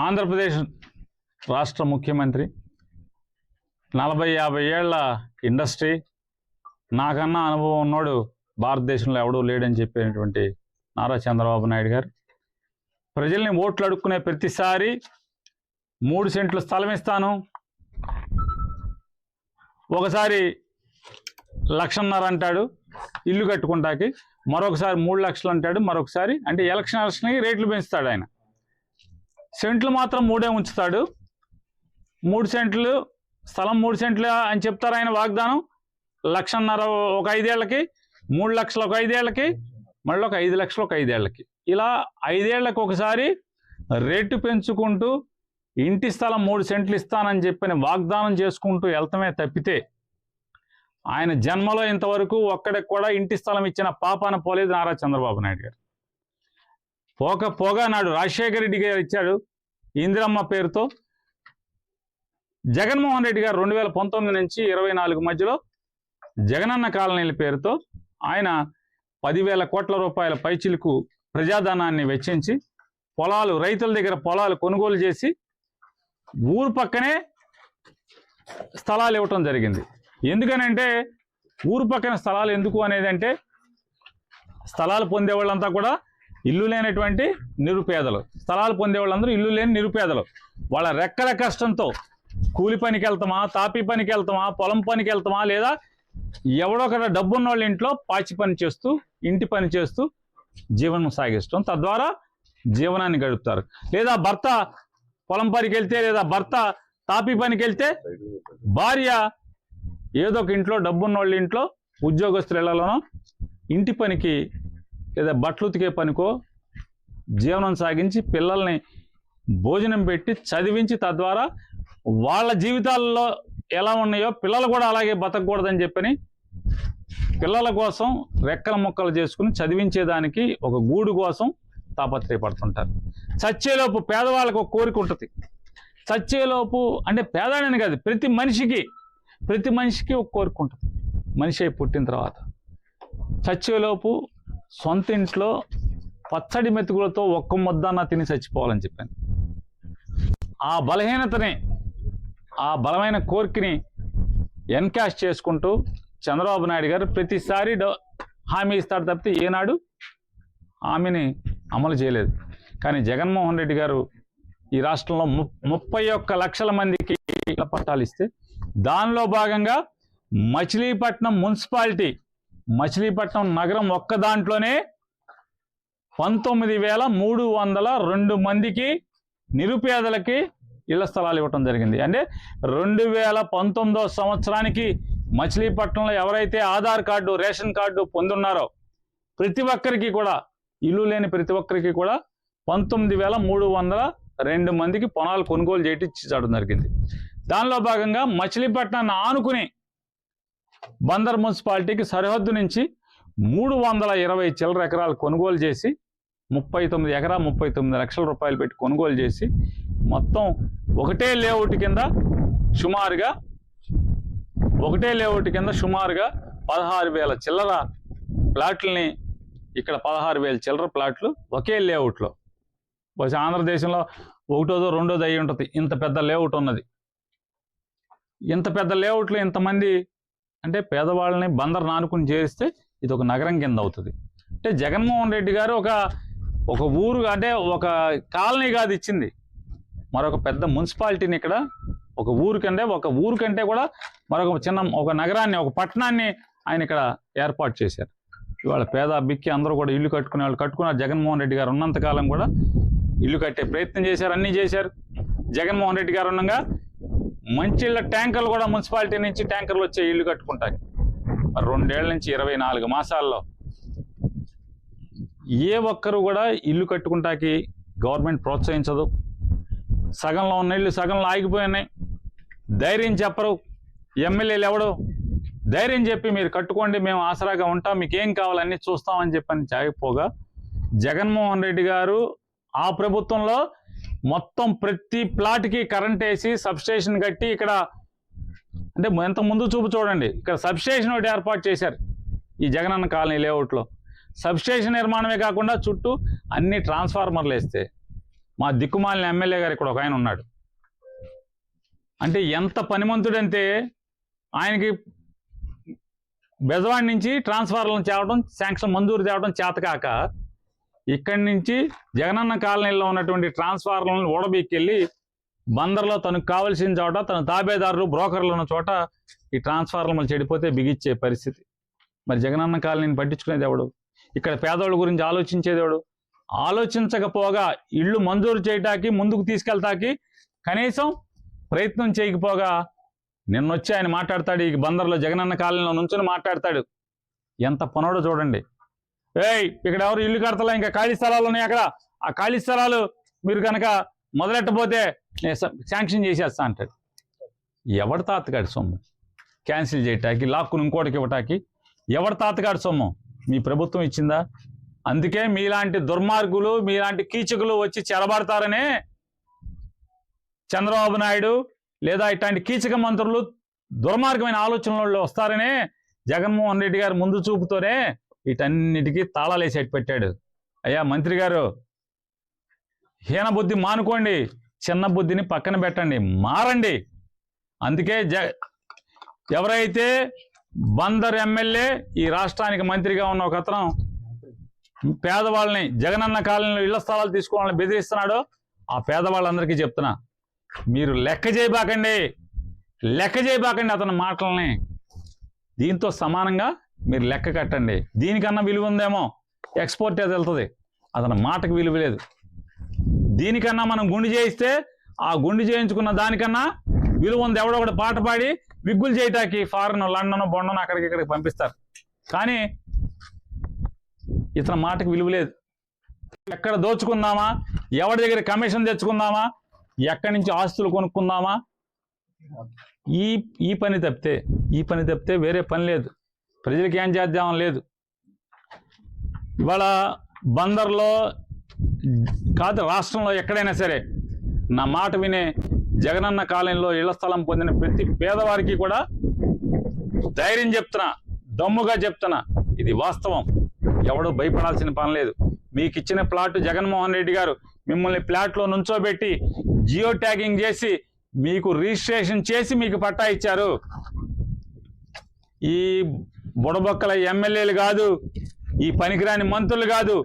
ఆంధ్రప్రదేశ్ రాష్ట్ర ముఖ్యమంత్రి, 40-50 ఏళ్ల ఇండస్ట్రీ, నాకన్నా అనుభవం ఉన్నోడు భారతదేశంలో ఎవడూ లేడని చెప్పినటువంటి నారా చంద్రబాబు నాయుడు గారు ప్రజల్ని ఓట్లు అడుక్కునే ప్రతిసారి 3 సెంట్లు స్థలం ఇస్తాను, ఒకసారి 1.5 లక్షలు అంటాడు ఇల్లు కట్టుకుంటాకి, మరొకసారి 3 లక్షలు అంటాడు, మరొకసారి అంటే ఎలక్షన్కి రేట్లు పెంచుతాడు. ఆయన సెంట్లు మాత్రం 3 ఉంచుతాడు. 3 సెంట్లు స్థలం 3 సెంట్లు అని చెప్తారు ఆయన వాగ్దానం. 1.5 లక్షలు ఒక 5 ఏళ్ళకి, 3 లక్షలు ఒక 5 ఏళ్ళకి, మళ్ళీ ఒక 5 లక్షలు ఒక 5 ఏళ్ళకి, ఇలా 5 ఏళ్ళకి ఒకసారి రేటు పెంచుకుంటూ ఇంటి స్థలం 3 సెంట్లు ఇస్తానని చెప్పిన వాగ్దానం చేసుకుంటూ వెళ్తమే తప్పితే ఆయన జన్మలో ఇంతవరకు ఒక్కడికి కూడా ఇంటి స్థలం ఇచ్చిన పాపాన పోలేదు నారా చంద్రబాబు నాయుడు గారు. పోగా నాడు రాజశేఖర రెడ్డి గారు ఇచ్చాడు ఇందిరమ్మ పేరుతో. జగన్మోహన్ రెడ్డి గారు 2019 నుంచి 24 మధ్యలో జగనన్న కాలనీల పేరుతో ఆయన 10,000 కోట్ల రూపాయల పైచిలకు ప్రజాధనాన్ని వెచ్చించి పొలాలు, రైతుల దగ్గర పొలాలు కొనుగోలు చేసి ఊరు పక్కనే స్థలాలు ఇవ్వటం జరిగింది. ఎందుకనంటే ఊరు పక్కన స్థలాలు ఎందుకు అనేది అంటే, స్థలాలు పొందేవాళ్ళంతా కూడా ఇల్లు లేనటువంటి నిరుపేదలు, స్థలాలు పొందేవాళ్ళందరూ ఇల్లు లేని నిరుపేదలు. వాళ్ళ రెక్కల కష్టంతో కూలి పనికి వెళ్తామా, తాపీ పనికి వెళ్తామా, పొలం పనికి వెళ్తామా, లేదా ఎవడొకడ డబ్బున్న వాళ్ళ ఇంట్లో పాచి పని చేస్తూ, ఇంటి పని చేస్తూ జీవనం సాగిస్తాం, తద్వారా జీవనాన్ని గడుపుతారు. లేదా భర్త పొలం పనికి వెళ్తే, లేదా భర్త తాపీ పనికి వెళ్తే భార్య ఏదో ఒక ఇంట్లో డబ్బున్న వాళ్ళ ఇంట్లో ఉద్యోగస్తుల ఇళ్లలోనో ఇంటి పనికి లేదా బట్టలు ఉతికే పనికో జీవనం సాగించి పిల్లల్ని భోజనం పెట్టి చదివించి, తద్వారా వాళ్ళ జీవితాల్లో ఎలా ఉన్నాయో పిల్లలు కూడా అలాగే బతకూడదని చెప్పని పిల్లల కోసం రెక్కల ముక్కలు చేసుకుని చదివించేదానికి ఒక గూడు కోసం తాపత్రయపడుతుంటారు. చచ్చేలోపు పేదవాళ్ళకు ఒక కోరిక ఉంటుంది. చచ్చేలోపు అంటే పేదాడని కాదు, ప్రతి మనిషికి ఒక కోరిక ఉంటుంది. మనిషి అయి పుట్టిన తర్వాత చచ్చేలోపు సొంత ఇంట్లో పచ్చడి మెతుకులతో ఒక్క ముద్దన్న తిని చచ్చిపోవాలని చెప్పాను. ఆ బలహీనతని, ఆ బలమైన కోరికని ఎన్కాష్ చేసుకుంటూ చంద్రబాబు నాయుడు గారు ప్రతిసారి హామీ ఇస్తాడు తప్పితే ఏనాడు హామీని అమలు చేయలేదు. కానీ జగన్మోహన్ రెడ్డి గారు ఈ రాష్ట్రంలో 31 లక్షల మందికి ఇళ్ల పట్టాలు ఇస్తే, దానిలో భాగంగా మచిలీపట్నం మున్సిపాలిటీ, మచిలీపట్నం నగరం ఒక్క దాంట్లోనే 19,302 మందికి నిరుపేదలకి ఇళ్ల స్థలాలు ఇవ్వటం జరిగింది. అంటే 2019 సంవత్సరానికి మచిలీపట్నంలో ఎవరైతే ఆధార్ కార్డు, రేషన్ కార్డు పొందున్నారో ప్రతి ఒక్కరికి కూడా, ఇల్లు లేని ప్రతి ఒక్కరికి కూడా 19,302 మందికి పొలాలు కొనుగోలు చేయించడం జరిగింది. దానిలో భాగంగా మచిలీపట్నాన్ని ఆనుకుని బందర్ మున్సిపాలిటీకి సరిహద్దు నుంచి 320 చిల్లర ఎకరాలు కొనుగోలు చేసి 39 లక్షల రూపాయలు పెట్టి కొనుగోలు చేసి మొత్తం ఒకటే లేఅవుట్ కింద సుమారుగా 16,000 చిల్లర ప్లాట్లని, ఇక్కడ 16,000 చిల్లర ప్లాట్లు ఒకే లేఅవుట్లో. బహుశా ఆంధ్రదేశంలో ఒకటోదో రెండోది అయ్యి ఉంటుంది, ఇంత పెద్ద లేఅవుట్ ఉన్నది. ఇంత పెద్ద లేఅవుట్లో ఇంతమంది అంటే పేదవాళ్ళని బందర్ నానుకుని చేరిస్తే ఇది ఒక నగరం కింద అవుతుంది. అంటే జగన్మోహన్ రెడ్డి గారు ఒక ఊరు, అంటే ఒక కాలనీ కాదు ఇచ్చింది, మరొక పెద్ద మున్సిపాలిటీని ఇక్కడ ఒక ఊరు కంటే కూడా మరొక ఒక నగరాన్ని, ఒక పట్టణాన్ని ఆయన ఇక్కడ ఏర్పాటు చేశారు. ఇవాళ పేద బిక్కి అందరూ కూడా ఇల్లు కట్టుకునే వాళ్ళు కట్టుకున్నారు. జగన్మోహన్ రెడ్డి గారు ఉన్నంతకాలం కూడా ఇల్లు కట్టే ప్రయత్నం చేశారు, అన్నీ చేశారు. జగన్మోహన్ రెడ్డి గారు ఉండగా మంచిళ్ళ ట్యాంకర్లు కూడా మున్సిపాలిటీ నుంచి ట్యాంకర్లు వచ్చే ఇల్లు కట్టుకుంటాయి. 2 ఏళ్ల నుంచి 24 మాసాల్లో ఏ ఒక్కరు కూడా ఇల్లు కట్టుకుంటాకి గవర్నమెంట్ ప్రోత్సహించదు. సగంలో ఉన్న ఇళ్ళు సగంలో ఆగిపోయినాయి. ధైర్యం చెప్పరు ఎమ్మెల్యేలు, ఎవడు ధైర్యం చెప్పి మీరు కట్టుకోండి, మేము ఆసరాగా ఉంటాం, మీకు ఏం కావాలన్నీ చూస్తామని చెప్పని చాగిపోగా, జగన్మోహన్ రెడ్డి గారు ఆ ప్రభుత్వంలో మొత్తం ప్రతి ప్లాట్కి కరెంట్ వేసి సబ్స్టేషన్ కట్టి, ఇక్కడ అంటే ఎంత ముందు చూపు చూడండి, ఇక్కడ సబ్స్టేషన్ ఒకటి ఏర్పాటు చేశారు ఈ జగనన్న కాలనీ లేఅవుట్లో. సబ్స్టేషన్ నిర్మాణమే కాకుండా చుట్టూ అన్ని ట్రాన్స్ఫార్మర్లు వేస్తే మా దిక్కుమాలిన ఎమ్మెల్యే గారు ఇక్కడ ఒక ఆయన ఉన్నాడు. అంటే ఎంత పనిమంతుడంటే ఆయనకి బెజవాడి నుంచి ట్రాన్స్ఫార్మర్లను తేవడం, శాంక్షన్ మంజూరు తేవడం చేతకాక ఇక్కడి నుంచి జగనన్న కాలనీలో ఉన్నటువంటి ట్రాన్స్ఫార్మర్లను ఓడబెక్కెళ్ళి బందర్లో తనకు కావలసిన చోట తన తాబేదారులు బ్రోకర్లు ఉన్న చోట ఈ ట్రాన్స్ఫార్మర్లు చెడిపోతే బిగిచ్చే పరిస్థితి. మరి జగనన్న కాలనీని పట్టించుకునేది ఎవడు? ఇక్కడ పేదవాళ్ళ గురించి ఆలోచించేది ఎవడు? ఆలోచించకపోగా ఇళ్ళు మంజూరు చేయటానికి ముందుకు తీసుకెళ్తాకి కనీసం ప్రయత్నం చేయకపోగా నిన్నొచ్చి ఆయన మాట్లాడతాడు. ఈ బందర్లో జగనన్న కాలనీలో నుంచుని మాట్లాడతాడు. ఎంత పనోడో చూడండి. ఇక్కడ ఎవరు ఇల్లు కడతలా, ఇంకా ఖాళీ స్థలాలు ఉన్నాయి అక్కడ, ఆ ఖాళీ స్థలాలు మీరు కనుక మొదలెట్టబోతే నేను శాంక్షన్ చేసేస్తా అంటాడు. ఎవరి తాతగాడి సొమ్ము క్యాన్సిల్ చేయటానికి, లాక్కుని ఇంకోటికి ఇవ్వటానికి ఎవరి తాతగాడి సొమ్ము? మీ ప్రభుత్వం ఇచ్చిందా? అందుకే మీలాంటి దుర్మార్గులు, మీలాంటి కీచకులు వచ్చి చెరబడతారనే చంద్రబాబు నాయుడు లేదా ఇట్లాంటి కీచక మంత్రులు దుర్మార్గమైన ఆలోచనలు వస్తారనే జగన్మోహన్ రెడ్డి గారు ముందు చూపుతోనే వీటన్నిటికీ తాళాలేసి పెట్టాడు. అయ్యా మంత్రి గారు, హీన బుద్ధి మానుకోండి, చిన్న బుద్ధిని పక్కన పెట్టండి, మారండి. అందుకే ఎవరైతే బందర్ ఎమ్మెల్యే ఈ రాష్ట్రానికి మంత్రిగా ఉన్న ఒక అతను పేదవాళ్ళని జగనన్న కాలనీలో ఇళ్ల స్థలాలు తీసుకోవాలని బెదిరిస్తున్నాడో ఆ పేదవాళ్ళందరికీ చెప్తున్నా, మీరు లెక్క చేయబాకండి అతని మాటలని. దీంతో సమానంగా మీరు లెక్క కట్టండి. దీనికన్నా విలువ ఉందేమో ఎక్స్పోర్ట్ అది వెళ్తుంది, అతని మాటకు విలువ లేదు. దీనికన్నా మనం గుండు చేయిస్తే ఆ గుండు చేయించుకున్న దానికన్నా విలువ ఉంది. ఎవడో ఒకటి పాట పాడి విగ్గులు చేయటానికి ఫారెన్, లండన్, బొండను అక్కడికి ఇక్కడికి పంపిస్తారు. కానీ ఇతని మాటకు విలువ లేదు. ఎక్కడ దోచుకుందామా, ఎవరి దగ్గర కమిషన్ తెచ్చుకుందామా, ఎక్కడి నుంచి ఆస్తులు కొనుక్కుందామా, ఈ పని తప్పితే వేరే పని లేదు. ప్రజలకు ఏం చేద్దామని లేదు. ఇవాళ బందర్లో కాదు, రాష్ట్రంలో ఎక్కడైనా సరే నా మాట వినే జగనన్న కాలనీలో ఇళ్ల స్థలం పొందిన ప్రతి పేదవారికి కూడా ధైర్యం చెప్తున్నా, దమ్ముగా చెప్తున్నా, ఇది వాస్తవం. ఎవడో భయపడాల్సిన పని లేదు. మీకు ఇచ్చిన ప్లాట్ జగన్మోహన్ రెడ్డి గారు మిమ్మల్ని ప్లాట్లో నుంచోబెట్టి జియో ట్యాగింగ్ చేసి మీకు రిజిస్ట్రేషన్ చేసి మీకు పట్టా ఇచ్చారు. ఈ బుడబొక్కల ఎమ్మెల్యేలు కాదు, ఈ పనికిరాని మంత్రులు కాదు,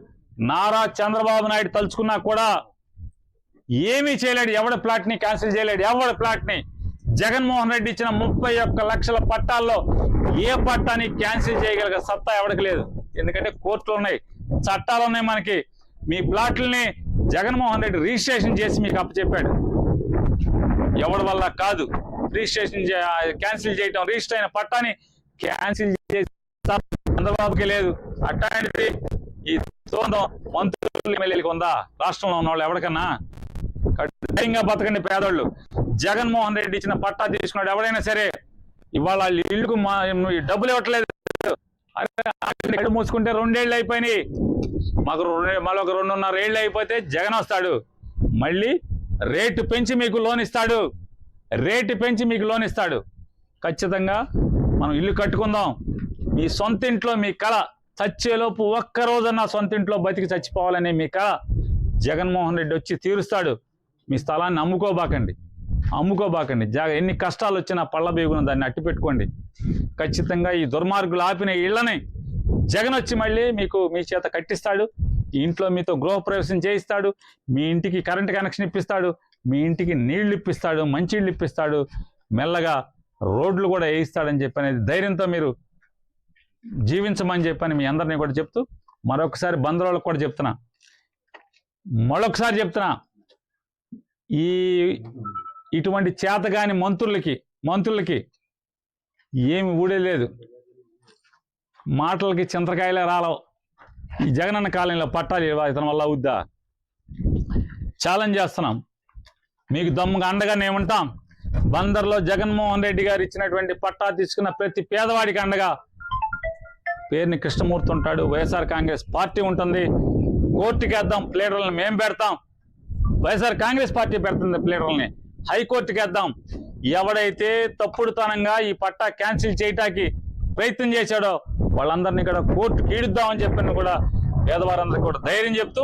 నారా చంద్రబాబు నాయుడు తలుచుకున్నా కూడా ఏమీ చేయలేడు. ఎవడ ప్లాట్ని క్యాన్సిల్ చేయలేడు. ఎవడ ప్లాట్ని జగన్మోహన్ రెడ్డి ఇచ్చిన 31 లక్షల పట్టాల్లో ఏ పట్టాని క్యాన్సిల్ చేయగలిగే సత్తా ఎవరికి లేదు. ఎందుకంటే కోర్టులు ఉన్నాయి, చట్టాలు ఉన్నాయి మనకి. మీ ప్లాట్లని జగన్మోహన్ రెడ్డి రిజిస్ట్రేషన్ చేసి మీకు అప్పచెప్పాడు. ఎవరి వల్ల కాదు రిజిస్ట్రేషన్ క్యాన్సిల్ చేయటం. రిజిస్టర్ అయిన పట్టాని క్యాన్సిల్ చేసి చంద్రబాబుకి లేదు. అట్లాంటిది ఈ మంత్రులు ఎమ్మెల్యేలకు ఉందా? రాష్ట్రంలో ఉన్న వాళ్ళు ఎవరికన్నా? ధైర్యంగా బతకండి పేదోళ్ళు. జగన్మోహన్ రెడ్డి ఇచ్చిన పట్టా తీసుకున్నాడు ఎవడైనా సరే. ఇవాళ ఇళ్ళకు డబ్బులు ఇవ్వట్లేదు. అరే మూసుకుంటే 2 ఏళ్ళు అయిపోయినాయి. మాకు మళ్ళీ ఒక 2.5 ఏళ్ళు అయిపోతే జగన్ వస్తాడు. మళ్ళీ రేటు పెంచి మీకు లోన్ ఇస్తాడు. ఖచ్చితంగా మనం ఇల్లు కట్టుకుందాం. మీ సొంత ఇంట్లో మీ కళ చచ్చేలోపు ఒక్కరోజన్నా సొంత ఇంట్లో బతికి చచ్చిపోవాలనే మీ కళ జగన్మోహన్ రెడ్డి వచ్చి తీరుస్తాడు. మీ స్థలాన్ని అమ్ముకోబాకండి. ఎన్ని కష్టాలు వచ్చినా పళ్ళ బేగున దాన్ని అట్టి పెట్టుకోండి. ఖచ్చితంగా ఈ దుర్మార్గులు ఆపిన ఇళ్లని జగన్ వచ్చి మళ్ళీ మీ చేత కట్టిస్తాడు. ఈ ఇంట్లో మీతో గృహప్రవేశం చేయిస్తాడు. మీ ఇంటికి కరెంట్ కనెక్షన్ ఇప్పిస్తాడు. మీ ఇంటికి నీళ్లు ఇప్పిస్తాడు, మంచినీళ్ళు ఇప్పిస్తాడు. మెల్లగా రోడ్లు కూడా వేయిస్తాడని చెప్పనేది ధైర్యంతో మీరు జీవించమని చెప్పని మీ అందరినీ కూడా చెప్తూ మరొకసారి బందరోళ్ళకు కూడా చెప్తున్నా, ఇటువంటి చేతగాని మంత్రులకి ఏమి ఊడేలేదు. మాటలకి చింతకాయలే రాలవు. ఈ జగనన్న కాలనీలో పట్టాలి ఇతని వల్ల అవుద్దా? ఛాలెంజ్ చేస్తున్నాం. మీకు దమ్ముగా అండగా నేముంటాం. బందర్లో జగన్మోహన్ రెడ్డి గారు ఇచ్చినటువంటి పట్టా తీసుకున్న ప్రతి పేదవాడికి అండగా పేరుని కృష్ణమూర్తి ఉంటాడు. వైఎస్ఆర్ కాంగ్రెస్ పార్టీ ఉంటుంది. కోర్టుకి వేద్దాం, ప్లేడర్లను మేము పెడతాం. వైఎస్ఆర్ కాంగ్రెస్ పార్టీ పెడుతుంది ప్లేడర్లని. హైకోర్టుకి వేద్దాం. ఎవడైతే తప్పుడుతనంగా ఈ పట్టా క్యాన్సిల్ చేయటానికి ప్రయత్నం చేశాడో వాళ్ళందరినీ కూడా కోర్టుకి ఈడుద్దామని చెప్పని కూడా పేదవారందరికీ కూడా ధైర్యం చెప్తూ